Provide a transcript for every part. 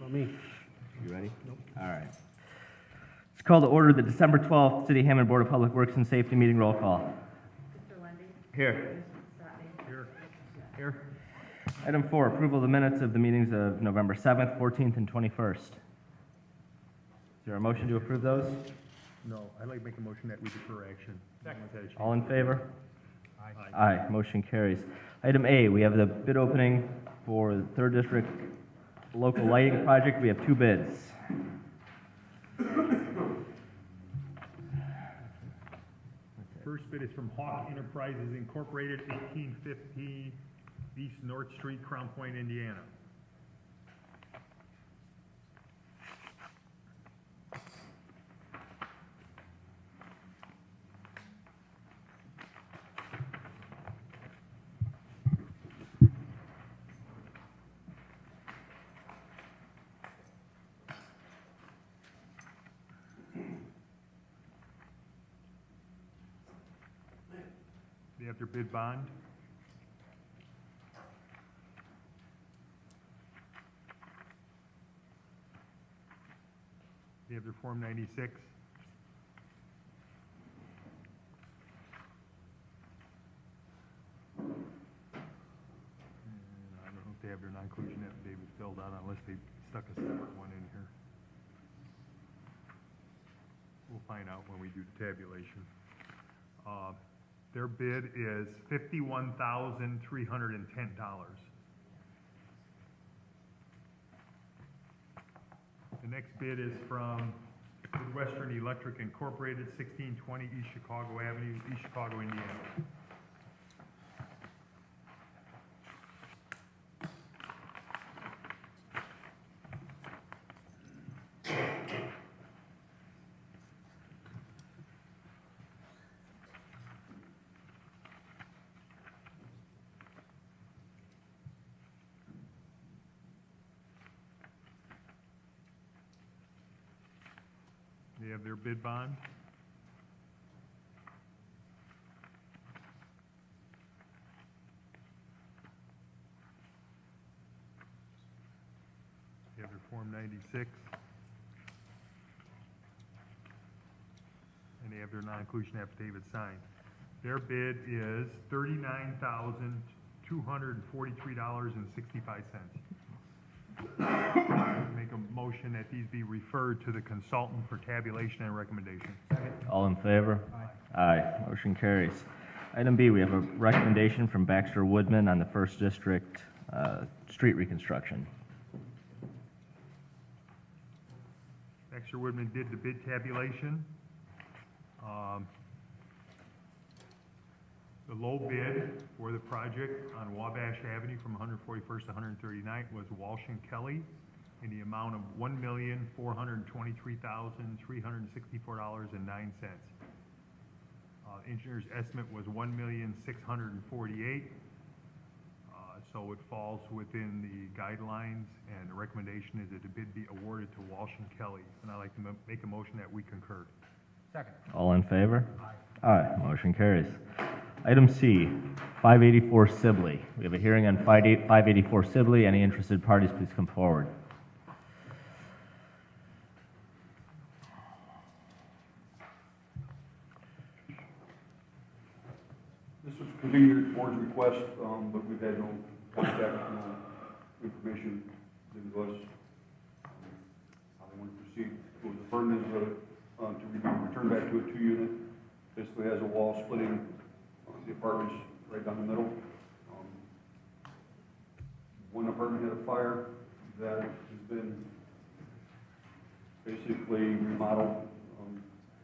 Not me. You ready? Nope. All right. Let's call to order the December 12th City of Hammond Board of Public Works and Safety meeting. Roll call. Mr. Lundy, Here. Mr. Stotney, Here. Here. Item 4, approval of the minutes of the meetings of November 7th, 14th, and 21st. Is there a motion to approve those? No, I'd like to make a motion that we defer action. Second. All in favor? Aye. Aye, motion carries. Item A, we have the bid opening for the 3rd District local lighting project. We have 2 bids. First bid is from Hawk Enterprises Incorporated, 1850 East North Street, Crown Point, Indiana. They have their bid bond. They have their Form 96. And I don't know if they have their non-inclusion affidavit filled out unless they stuck a separate one in here. We'll find out when we do the tabulation. Their bid is $51,310. The next bid is from Midwestern Electric Incorporated, 1620 East Chicago Avenue, East Chicago, Indiana. They have their bid bond. They have their Form 96. And they have their non-inclusion affidavit signed. Their bid is $39,243.65. Make a motion that these be referred to the consultant for tabulation and recommendation. All in favor? Aye, motion carries. Item B, we have a recommendation from Baxter Woodman on the 1st District street reconstruction. Baxter Woodman did the bid tabulation. The low bid for the project on Wabash Avenue from 141st to 139th was Walsh and Kelly in the amount of $1,423,364.09. Engineer's estimate was $1,648,000. So it falls within the guidelines, and the recommendation is that the bid be awarded to Walsh and Kelly. And I'd like to make a motion that we concur. Second. All in favor? Aye, motion carries. Item C, 584 Sibley. We have a hearing on 584 Sibley. Any interested parties, please come forward. This was continued at the board's request, but we've had no contact, no information given to us. How they want to proceed. It was affirmed as to be returned back to a 2-unit. Basically has a wall splitting the apartments right down the middle. One apartment had a fire that has been basically remodeled,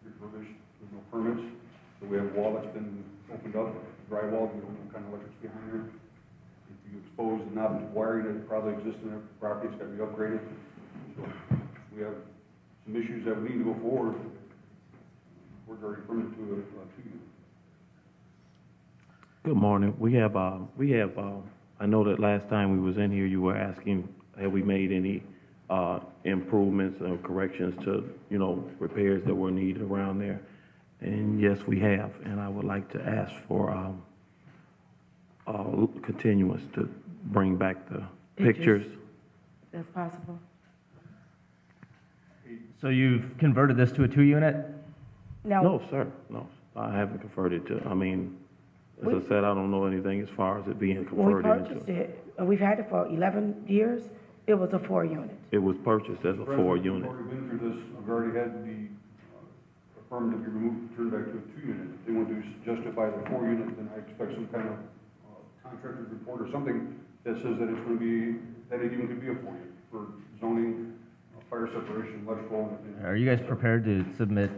refurbished with no permits. So we have a wall that's been opened up, drywall, we don't know what kind of electric's behind there. If you expose the knob to wiring that probably exists in the property, it's got to be upgraded. So we have some issues that we need to go forward. We're already permitted to a 2-unit. Good morning. We have, I know that last time we was in here, you were asking, have we made any improvements or corrections to, repairs that were needed around there? And yes, we have. And I would like to ask for continuance to bring back the pictures. if that's possible. So you've converted this to a 2-unit? Now, No, sir, no, I haven't converted to, I mean, as I said, I don't know anything as far as it being when we converted purchased into. it, and we've had it for 11 years, it was a 4-unit. It was purchased as a 4-unit. We've already been through this, we've already had the affirmative be removed, turned back to a 2-unit. If they want to justify the 4-unit, then I expect some kind of contractor's report or something that says that it's going to be, that it even could be a 4-unit for zoning, fire separation, electrical, and Are you guys prepared to submit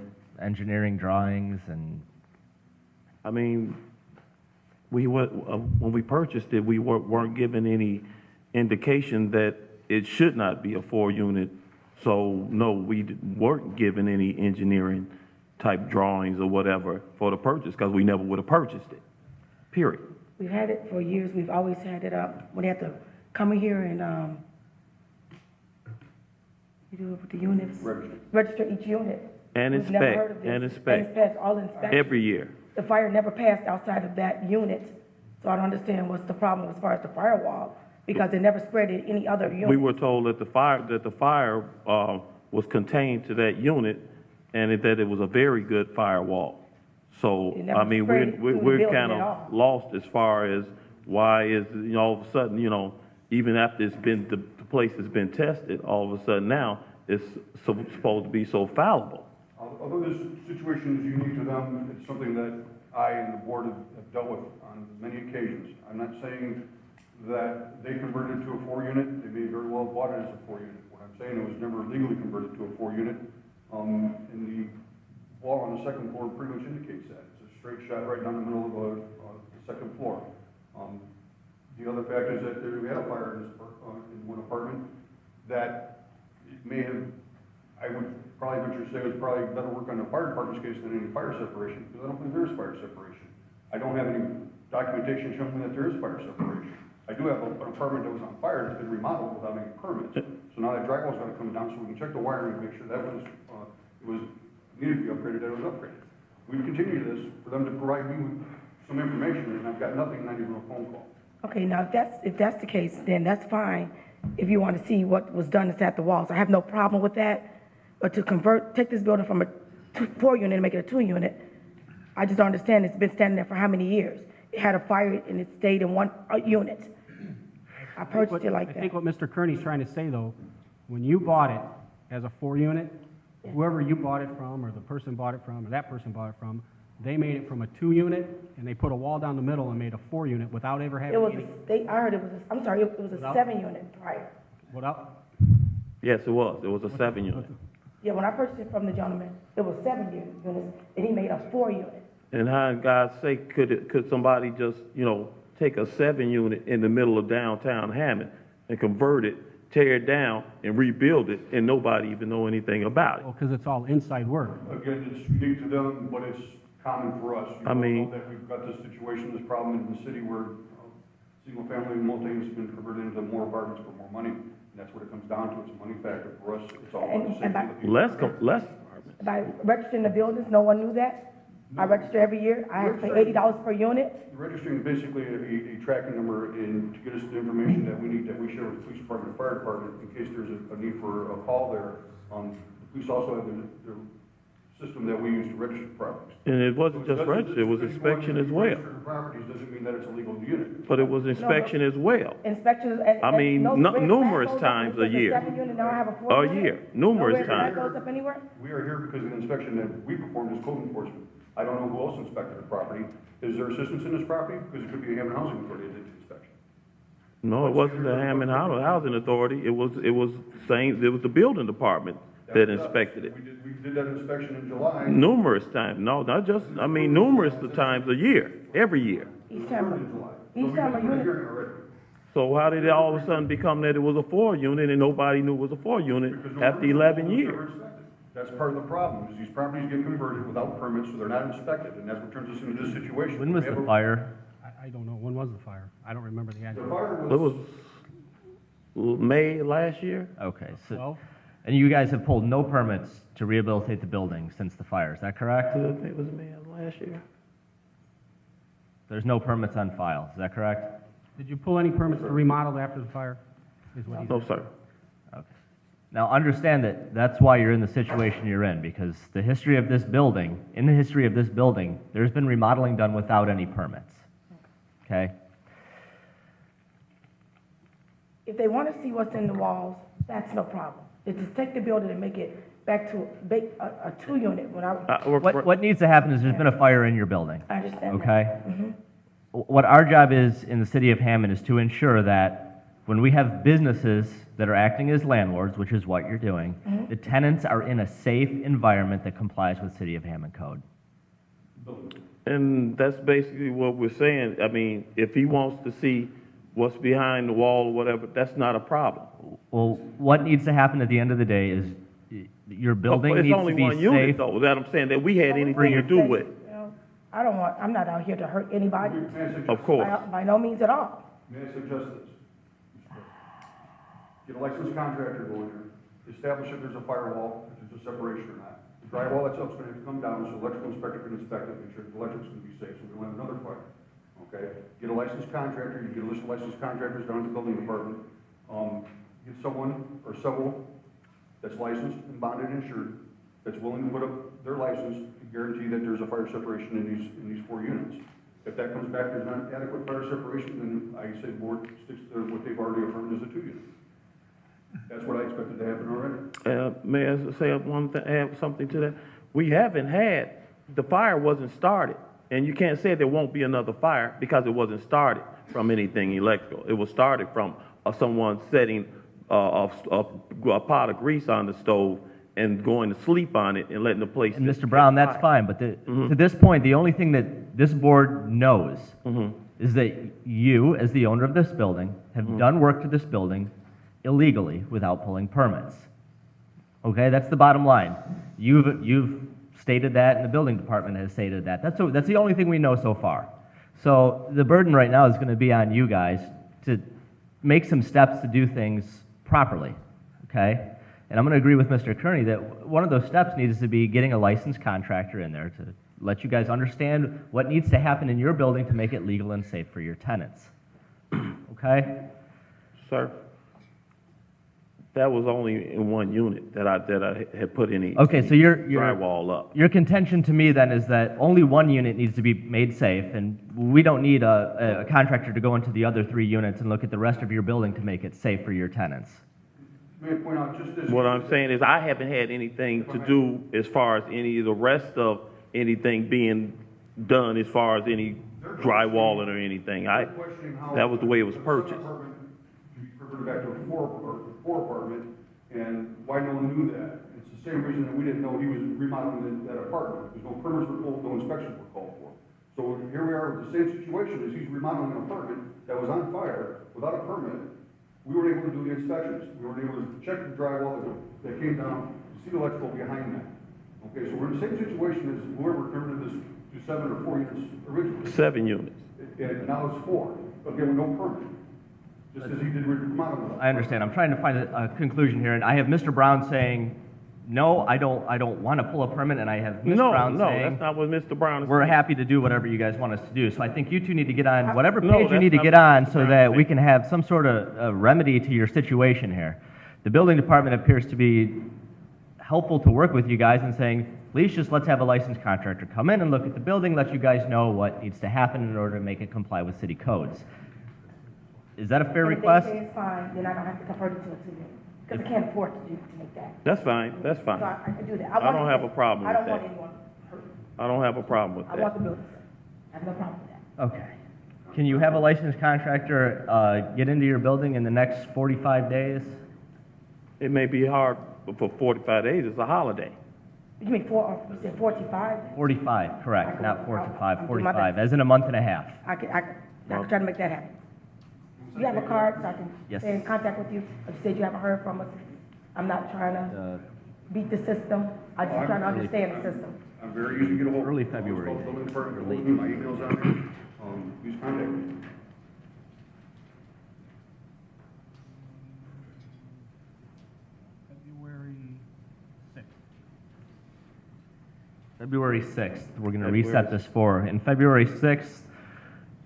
engineering drawings and, I mean, when we purchased it, we weren't given any indication that it should not be a 4-unit. So, no, we weren't given any engineering type drawings or whatever for the purchase, because we never would have purchased it, period. We've had it for years, we've always had it up, when they have to come in here and, you do it with the units, register each unit. And We've never heard inspect, of this. and inspect, All inspections. every year. The fire never passed outside of that unit, so I don't understand what's the problem as far as the firewall, because it never spread in any other unit. We were told that the fire was contained to that unit, and that it was a very good firewall. So, It never I mean, spread through the we're building kind at of all. lost as far as why is, all of a sudden, even after it's been, the place has been tested, all of a sudden now, it's supposed to be so fallible. although this situation is unique to them, it's something that I and the board have dealt with on many occasions. I'm not saying that they converted it to a 4-unit, they may very well have bought it as a 4-unit. What I'm saying, it was never legally converted to a 4-unit. And the wall on the second floor pretty much indicates that. It's a straight shot right down the middle of the second floor. The other fact is that we had a fire in one apartment that it may have, I would probably venture to say it was probably better work on the fire department's case than any fire separation, because I don't think there is fire separation. I don't have any documentation showing that there is fire separation. I do have an apartment that was on fire that's been remodeled without any permits. So now that drywall's gonna come down, so we can check the wiring and make sure that needed to be upgraded, that it was upgraded. We've continued this for them to provide me with some information, and I've got nothing, not even a phone call. Okay, now if that's the case, then that's fine. If you want to see what was done inside the walls, I have no problem with that. But to take this building from a 4-unit and make it a 2-unit, I just don't understand. It's been standing there for how many years? It had a fire and it stayed in one unit. I purchased it like I that. think what Mr. Kearney's trying to say, though, when you bought it as a 4-unit, whoever you bought it from, or the person bought it from, or that person bought it from, they made it from a 2-unit, and they put a wall down the middle and made a 4-unit without ever having It was, any, I heard it was, I'm sorry, it was a Without- 7-unit prior. without, Yes, it was a 7-unit. Yeah, when I purchased it from the gentleman, it was 7 units, and he made a 4-unit. And how, in God's sake, could somebody just, take a 7-unit in the middle of downtown Hammond and convert it, tear it down, and rebuild it, and nobody even know anything about it? well, because it's all inside work. Again, it's unique to them, but it's common for us. You I know mean- that we've got this situation, this problem in the city where single-family multi has been converted into more apartments for more money. And that's what it comes down to. It's a money factor for us. It's all about the safety of the people. Less, By registering the buildings, no one knew that. I register every year. I have to pay $80 per unit. The registering is basically a tracking number and to get us the information that we need, that we share with the police department and fire department in case there's a need for a call there. The police also have their system that we use to register properties. and it wasn't So just register, it was inspection as well. Registering properties doesn't mean that it's a legal unit. But it was inspection as well. Inspections. I mean, numerous times a year. A 7-unit, now I have a 4-unit. A year, numerous Nowhere times. that goes up anywhere? We are here because of the inspection that we performed as code enforcement. I don't know who else inspected the property. Is there assistance in this property? Because it could be a Hammond Housing Authority that did the inspection. No, it wasn't the Hammond Housing Authority, it was the building department that inspected it. We did that inspection in July. Numerous times, no, not just, numerous times a year, every year. Each time, In July. each time a unit, So how did it all of a sudden become that it was a 4-unit and nobody knew it was a 4-unit after 11 years? That's part of the problem, is these properties get converted without permits, so they're not inspected, and that's what turns us into this situation. when was We have the a- fire? I don't know, when was the fire? I don't remember the The address. fire It was May last year? Okay, so, Well, and you guys have pulled no permits to rehabilitate the building since the fire, is that correct? It was May of last year. There's no permits on file, is that correct? did you pull any permits to remodel after the fire? Is what he's No, sir. Okay. Now, understand that that's why you're in the situation you're in, because the history of this building, in the history of this building, there's been remodeling done without any permits. Okay? If they want to see what's in the walls, that's no problem. It's to take the building and make it back to a two-unit when I, What needs to happen is there's been a fire in your building. I understand that. Okay? Mhm. What our job is in the city of Hammond is to ensure that when we have businesses that are acting as landlords, which is what you're doing, the tenants are in a safe environment that complies with City of Hammond code. And that's basically what we're saying. I mean, if he wants to see what's behind the wall or whatever, that's not a problem. Well, what needs to happen at the end of the day is your building But needs it's only to be one unit, safe. though, that I'm saying, that we had anything to do with. You know, I'm not out here to hurt anybody, May I suggest- Of course. by no means at all. May I suggest this? Get a licensed contractor to go in there, establish if there's a firewall, if there's a separation or not. The drywall that's up's gonna have to come down, so electrical inspector can inspect it, make sure the electric's gonna be safe, so we don't have another fire. Okay? Get a licensed contractor, you get a list of licensed contractors down at the building department. Get someone or several that's licensed and bonded and insured, that's willing to put up their license to guarantee that there's a fire separation in these 4 units. If that comes back, there's not adequate fire separation, then I say the board sticks to what they've already affirmed as a 2-unit. That's what I expected to happen already. May I say one thing, add something to that? We haven't had, the fire wasn't started, and you can't say there won't be another fire because it wasn't started from anything electrical. It was started from someone setting a pot of grease on the stove and going to sleep on it and letting the place. And Mr. Brown, that's fine, but to this point, the only thing that this board knows is that you, as the owner of this building, have done work to this building illegally without pulling permits. Okay, that's the bottom line. You've stated that, and the building department has stated that. That's the only thing we know so far. So the burden right now is going to be on you guys to make some steps to do things properly. Okay, and I'm going to agree with Mr. Kearney that one of those steps needs to be getting a licensed contractor in there to let you guys understand what needs to happen in your building to make it legal and safe for your tenants. Okay? Sir, that was only in 1 unit that I had put any. Okay, so your drywall up. Your contention to me then is that only 1 unit needs to be made safe, and we don't need a contractor to go into the other 3 units and look at the rest of your building to make it safe for your tenants. May I point out just this? What I'm saying is I haven't had anything to do as far as any of the rest of anything being done as far as any drywalling or anything. That was the way it was purchased. You referred back to a four apartment, and why no one knew that? It's the same reason that we didn't know he was remodeling that apartment, because no permits were pulled, no inspections were called for. So here we are with the same situation, as he's remodeling an apartment that was on fire without a permit. We weren't able to do the inspections. We weren't able to check the drywall that came down, to see the electrical behind that. Okay, so we're in the same situation as whoever converted this to 7 or 4 units originally. 7 units. And now it's 4, okay, with no permit. Just as he did with remodeling. I understand. I'm trying to find a conclusion here, and I have Mr. Brown saying, no, I don't want to pull a permit, and I have Mr. Brown No, saying, that's not what Mr. Brown is we're saying. happy to do whatever you guys want us to do. So I think you two need to get on whatever No, page you that's need to not get what on Mr. so Brown that is we saying. can have some sort of remedy to your situation here. The building department appears to be helpful to work with you guys and saying, please just let's have a licensed contractor come in and look at the building, let you guys know what needs to happen in order to make it comply with city codes. Is that a fair request? If they say it's fine, then I don't have to convert it to a 2-unit, because I can't afford to make that. That's fine, that's fine. So I can do that. I don't have a problem I don't with want that. anyone hurt. I don't have a problem with I want that. the building safe. I have no problem with that. Okay. Can you have a licensed contractor get into your building in the next 45 days? It may be hard, but for 45 days, it's a holiday. You mean you said 45? 45, correct, not 45, I'll do my 45, best. as in a month and a half. I can try to make that happen. You have a card, so I can Yes. stay in contact with you, but you said you haven't heard from us. I'm not trying to beat the system, I'm just trying to understand the system. I'm very easy to get a hold of. Early February. I'll call the department, get a hold of me, my email's on there, please contact me. February 6th, we're going to February reset this for. And February 6th,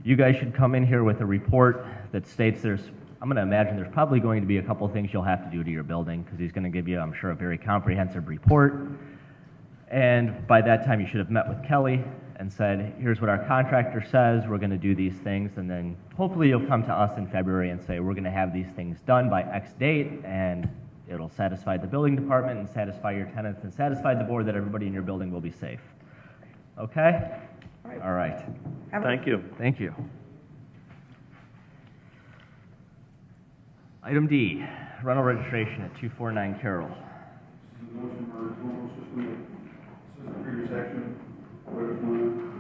you guys should come in here with a report that states there's I'm going to imagine there's probably going to be a couple things you'll have to do to your building, because he's going to give you, I'm sure, a very comprehensive report. And by that time, you should have met with Kelly and said, here's what our contractor says, we're going to do these things, and then hopefully you'll come to us in February and say, we're going to have these things done by X date, and it'll satisfy the building department and satisfy your tenants and satisfy the board that everybody in your building will be safe. Okay? All right. Thank you. Thank you. Item D, rental registration at 249 Carroll. This is a motion for approval system. This is a previous action. Wait a minute.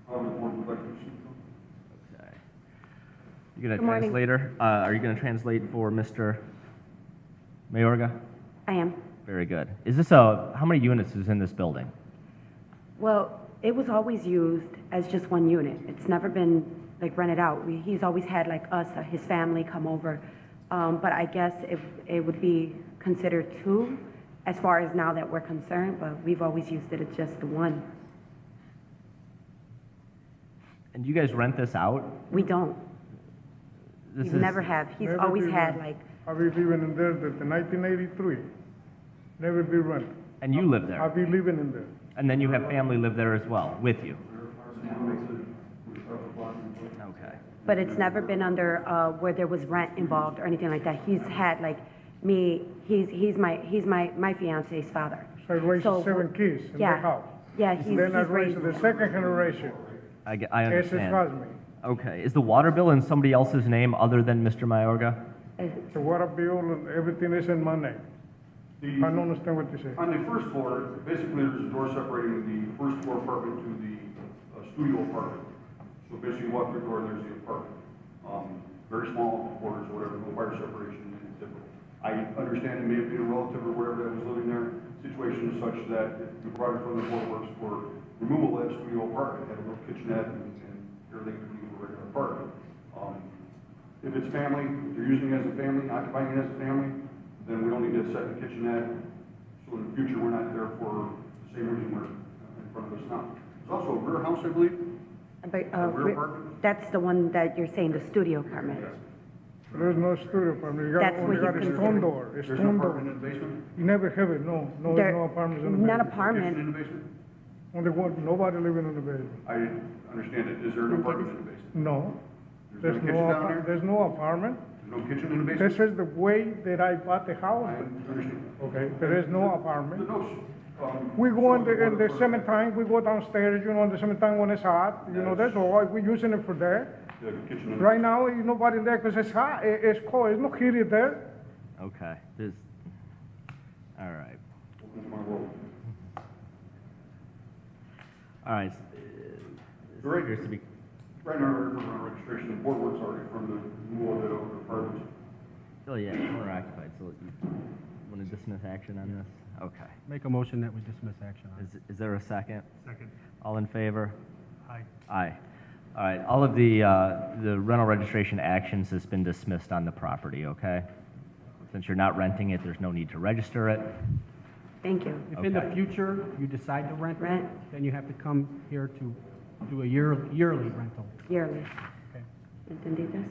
How the board would like to proceed. Okay. You gonna Good morning. translator? Are you gonna translate for Mr. Mayorga? I am. Very good. Is this how many units is in this building? Well, it was always used as just one unit. It's never been like rented out. He's always had like us, his family come over. But I guess it would be considered two as far as now that we're concerned, but we've always used it as just the one. And you guys rent this out? We don't. This We've is- never have. He's Never always been had run. like, I've been living in there since 1983. Never been rented. And you live there? I've been living in there. And then you have family live there as well, with you? Okay. but it's never been under where there was rent involved or anything like that. He's had like me. He's my fiance's father. So I raised So, 7 kids in yeah. the house. Yeah, he's Then I raised raised the second generation. I Ese es understand. Cosme. Okay. Is the water bill in somebody else's name other than Mr. Mayorga? The water bill and everything is in my name. I don't understand what you say. On the first floor, basically there's a door separating the first floor apartment to the studio apartment. So basically you walk through the door and there's the apartment. Very small quarters or whatever, no fire separation is typical. I understand it may have been a relative or whatever that was living there. Situation is such that the product from the board works for removal of that studio apartment, had a little kitchenette and everything to be a regular apartment. If it's family, if they're using it as a family, occupying it as a family, then we don't need to set the kitchenette. So in the future, we're not there for the same reason we're in front of us now. There's also a rear house, I believe. But, rear apartment? that's the one that you're saying, the studio apartment. There's no studio apartment. You got, That's only what got he's a stone considering. door, a There's no stone apartment door. in the basement? You never have it, no There- apartments in the Not basement. Kitchen apartment. in the basement? Only one, nobody living in the basement. I understand it. Is there an apartment in the basement? No. There's no kitchen down there? There's no apartment. There's no kitchen in the This basement? is the way that I bought the house. I understand. Okay, there is no apartment. No, We go in the summertime, we go downstairs, in the summertime when it's hot, that's all, we're using it for that. Like a kitchen in the Right now, nobody there because it's hot, it's cold, it's no heated there. Okay. All right. Open my world. All right. You're right. Appears to be- Right now, we're on registration, the board works already from the removal of the apartments. Oh, yeah, owner occupied, so you want to dismiss action on this? Okay. Make a motion that we dismiss action on it. Is there a second? Second. All in favor? Aye. Aye. All right, all of the rental registration actions has been dismissed on the property, okay? Since you're not renting it, there's no need to register it. Thank you. If in the Okay. future you decide to rent it, Rent. then you have to come here to do a yearly rental. Yearly. Okay. ¿Entendidas?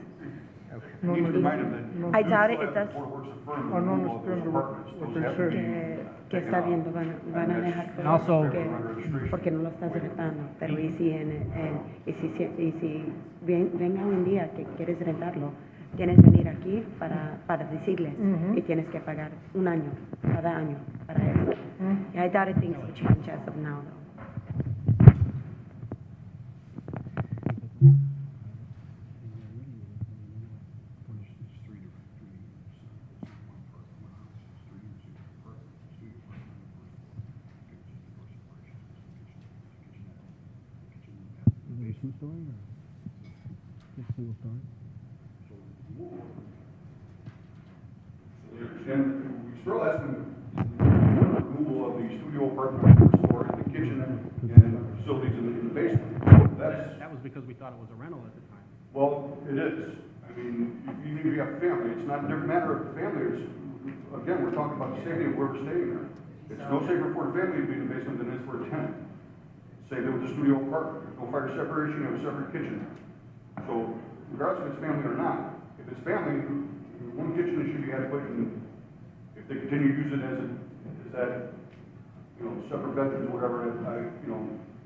No, Keep no, in mind that I doubt it, the it does. board works affirm the I don't removal of those understand apartments. what Those they have to say. be Que está viendo, van a dejar And also- porque no lo estás rentando, pero y si venga un día que quieres rentarlo, tienes que venir aquí para decirles y tienes que pagar un año, cada año, para eso. I doubt it things will change as of now, though. And we still asking removal of the studio apartment first floor and the kitchen and facilities in the basement. That's, That was because we thought it was a rental at the time. well, it is. I mean, even if you have family, it's not a different matter of family. It's, again, we're talking about the safety of whoever's staying there. It's no safer for a family to be in the basement than it is for a tenant. say there was a studio apartment, there's no fire separation, you have a separate kitchen. So regardless if it's family or not, if it's family, one kitchen should be adequate, and if they continue to use it as that, you know, separate bedrooms or whatever,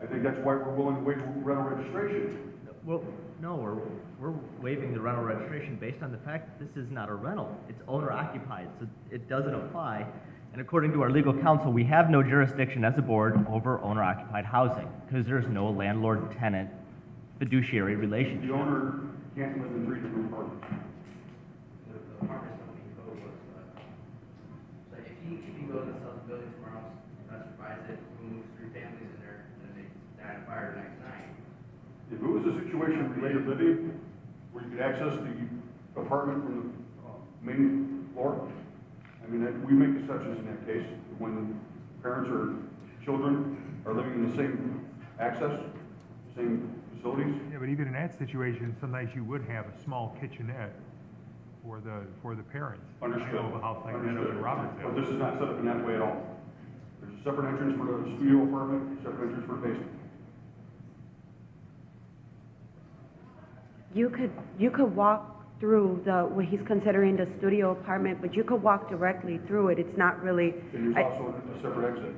I think that's why we're willing to waive rental registration. Well, no, we're waiving the rental registration based on the fact that this is not a rental. It's owner occupied, so it doesn't apply. And according to our legal counsel, we have no jurisdiction as a board over owner occupied housing because there's no landlord-tenant fiduciary relationship. The owner can't live in 3 different apartments. The apartment zoning code was, so if you go to sell the building tomorrow, buys it, moves 3 families in there, and they die of fire the next night. If it was a situation of related living, where you could access the apartment from the main floor, I mean, we make exceptions in that case, when parents or children are living in the same access, same facilities. Yeah, but even in that situation, sometimes you would have a small kitchenette for the parents. Understood. I know of a house like that up in Robertsville. But this is not set up in that way at all. There's a separate entrance for the studio apartment, separate entrance for the basement. You could walk through what he's considering the studio apartment, but you could walk directly through it. It's not really. And there's also a separate exit,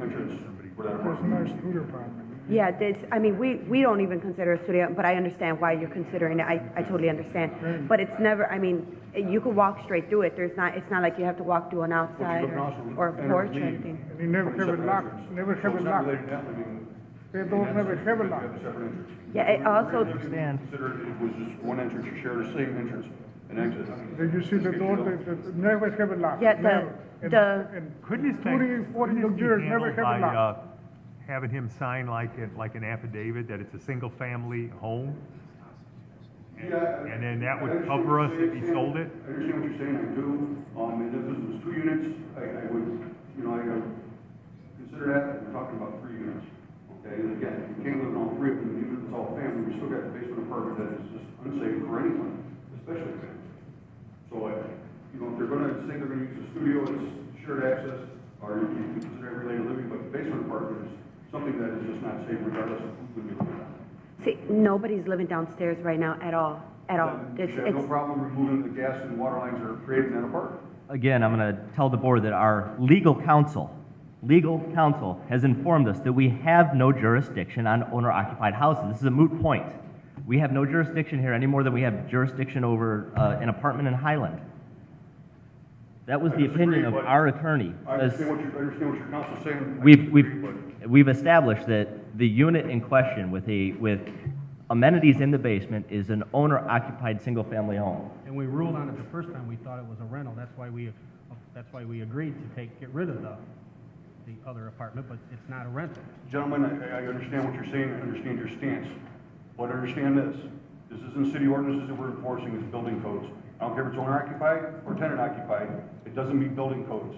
entrance for that There's apartment. no studio apartment. Yeah, I mean, we don't even consider a studio, but I understand why you're considering it. I totally understand. But it's never, I mean, you could walk straight through it. It's not like you have to walk through an outside or a porch or anything. And you never have it locked, never have it locked. They don't never have it locked. Yeah, it also, Understand. Consider it was just one entrance, you share the same entrance and exit. Did you see the door, they never have it locked. Yeah, never. And Couldn't this be, 40, 40 couldn't this be years, never handled have it by, locked. having him sign like an affidavit that it's a single-family home? And then that would cover us if he sold it? I understand what you're saying, I do. And if this was 2 units, I would, I consider that, we're talking about 3 units. Okay, and again, you can't live in all 3 of them, even if it's all family, we still got the basement apartment that is just unsafe for anyone, especially family. So, if they're gonna say they're gonna use a studio as shared access, or you can consider it related living, but the basement apartment is something that is just not safe regardless of who's gonna be living on it. see, nobody's living downstairs right now at all. Then you have no problem removing the gas and water lines that are created in that apartment. Again, I'm going to tell the board that our legal counsel has informed us that we have no jurisdiction on owner-occupied houses. This is a moot point. We have no jurisdiction here any more than we have jurisdiction over an apartment in Highland. That was I the disagree, opinion of but our attorney. I understand what your counsel's saying. I We've disagree, we've established that the unit in question with amenities in the basement is an owner-occupied single-family home. And we ruled on it the first time, we thought it was a rental, that's why we agreed to get rid of the other apartment, but it's not a rental. Gentlemen, I understand what you're saying, I understand your stance, but understand this isn't city ordinances that we're enforcing, it's building codes. I don't care if it's owner occupied or tenant occupied, it doesn't meet building codes.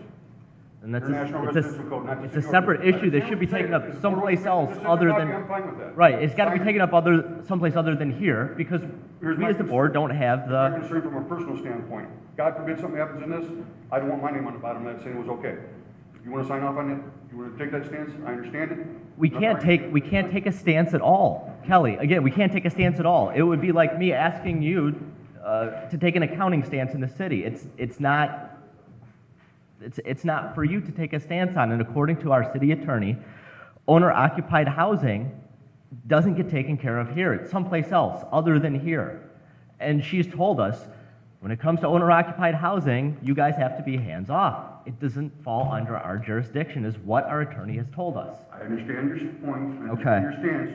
And that's International Residential Code, not the it's a city separate ordinance. issue that I should be understand taken what up you're saying. someplace else This is other talking, than, I'm fine with that. right, it's got to be Fine. taken up someplace other than here, because Here's we my as the board don't have My the, concern from a personal standpoint, God forbid something happens in this, I don't want my name on the bottom of that saying it was okay. If you want to sign off on it, you want to take that stance, I understand it. we can't take a stance at all. Kelly, again, we can't take a stance at all. It would be like me asking you to take an accounting stance in the city. It's not for you to take a stance on, and according to our city attorney, owner-occupied housing doesn't get taken care of here. It's someplace else other than here. And she's told us, when it comes to owner-occupied housing, you guys have to be hands-off. It doesn't fall under our jurisdiction, is what our attorney has told us. I understand your point, I Okay. understand your stance,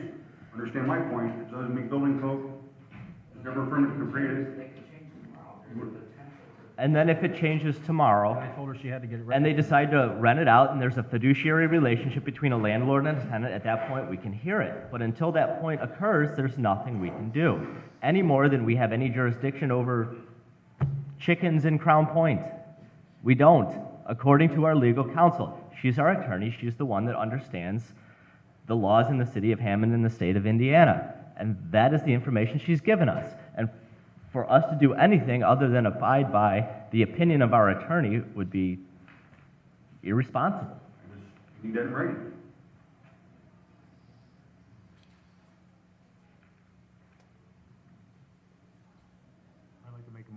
understand my point, it doesn't meet building code, it's never permitted created. And then if it changes tomorrow, I told her she had to get it and ready. they decide to rent it out, and there's a fiduciary relationship between a landlord and a tenant, at that point, we can hear it. But until that point occurs, there's nothing we can do, any more than we have any jurisdiction over chickens in Crown Point. We don't, according to our legal counsel. She's our attorney. She's the one that understands the laws in the city of Hammond and the state of Indiana. And that is the information she's given us. And for us to do anything other than abide by the opinion of our attorney would be irresponsible. You need that in writing.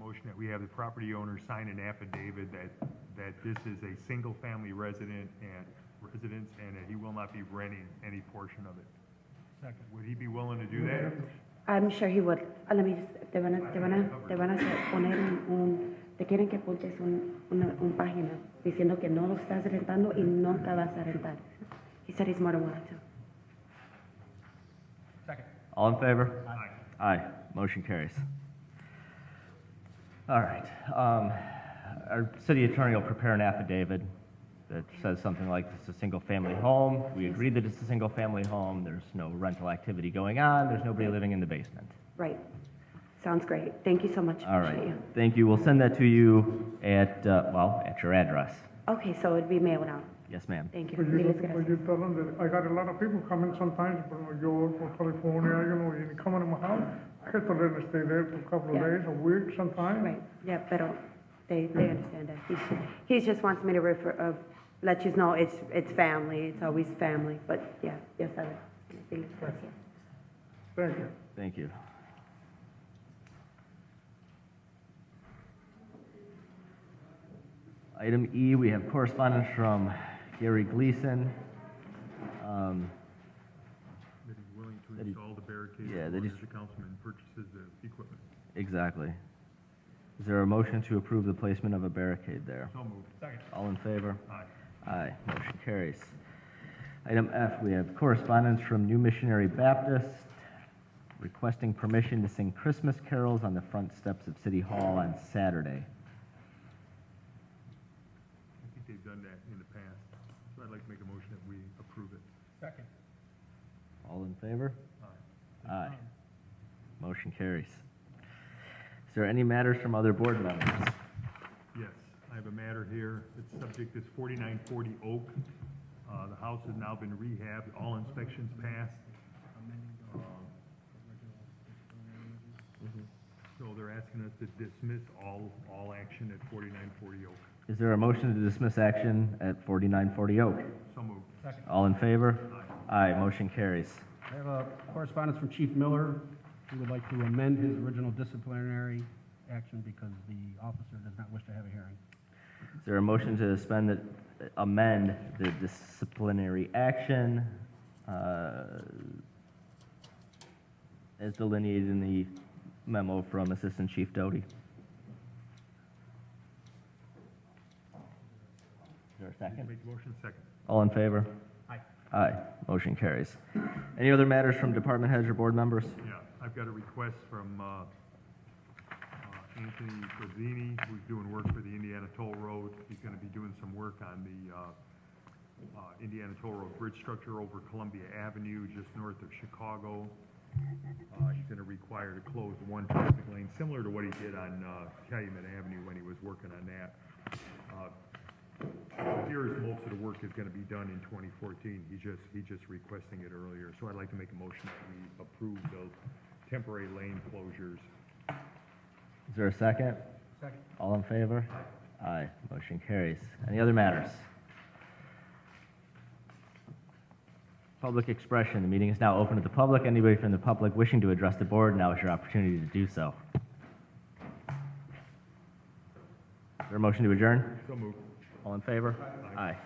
motion that we have the property owner sign an affidavit that this is a single-family residence and that he will not be renting any portion of it. Second. Would he be willing to do that? I'm sure he would. Let me just, te van a poner te quieren que pontes un página diciendo que no lo estás rentando y nunca vas a rentar. He said he's more than willing to. Second. All in favor? Aye. Aye. Motion carries. All right. Our city attorney will prepare an affidavit that says something like this is a single-family home. We agree that it's a single-family home. There's no rental activity going on. There's nobody living in the basement. Right. Sounds great. Thank you so much. All Appreciate right. you. Thank you. We'll send that to you at, at your address. Okay, so it'd be mailed out. Yes, ma'am. Thank you. But Miles you gracias. tell them that I got a lot of people coming sometimes from New York or California, you coming to my house. I have to let them stay there for a couple of Yeah. days, a week sometimes. Right, yeah, pero they understand that. He just wants me to let you know it's family, it's always family, but yeah, yes, I will. Thank you. Thank you. Item E, we have correspondence from Gary Gleason. That he's willing to That he- install the barricades yeah, as that long he's- as the councilman purchases the equipment. Exactly. Is there a motion to approve the placement of a barricade there? So moved. Second. All in favor? Aye. Aye, motion carries. Item F, we have correspondence from New Missionary Baptist requesting permission to sing Christmas carols on the front steps of City Hall on Saturday. I think they've done that in the past, so I'd like to make a motion that we approve it. Second. All in favor? Aye. Aye. Motion carries. Is there any matters from other board members? Yes, I have a matter here. Its subject is 4940 Oak. The house has now been rehabbed, all inspections passed. So they're asking us to dismiss all action at 4940 Oak. Is there a motion to dismiss action at 4940 Oak? So moved. All in favor? Aye, motion carries. I have a correspondence from Chief Miller, who would like to amend his original disciplinary action because the officer does not wish to have a hearing. Is there a motion to amend the disciplinary action as delineated in the memo from Assistant Chief Doty? Is there a second? Make the motion second. All in favor? Aye. Aye, motion carries. Any other matters from department heads or board members? Yeah, I've got a request from Anthony Gazzini, who's doing work for the Indiana Toll Road. He's gonna be doing some work on the Indiana Toll Road bridge structure over Columbia Avenue, just north of Chicago. He's gonna require to close one traffic lane, similar to what he did on Calumet Avenue when he was working on that. It appears most of the work is gonna be done in 2014. He's just requesting it earlier. So I'd like to make a motion that we approve those temporary lane closures. Is there a second? Second. All in favor? Aye, motion carries. Any other matters? Public expression, the meeting is now open to the public. Anybody from the public wishing to address the board, now is your opportunity to do so. Is there a motion to adjourn? So moved. All in favor? Aye.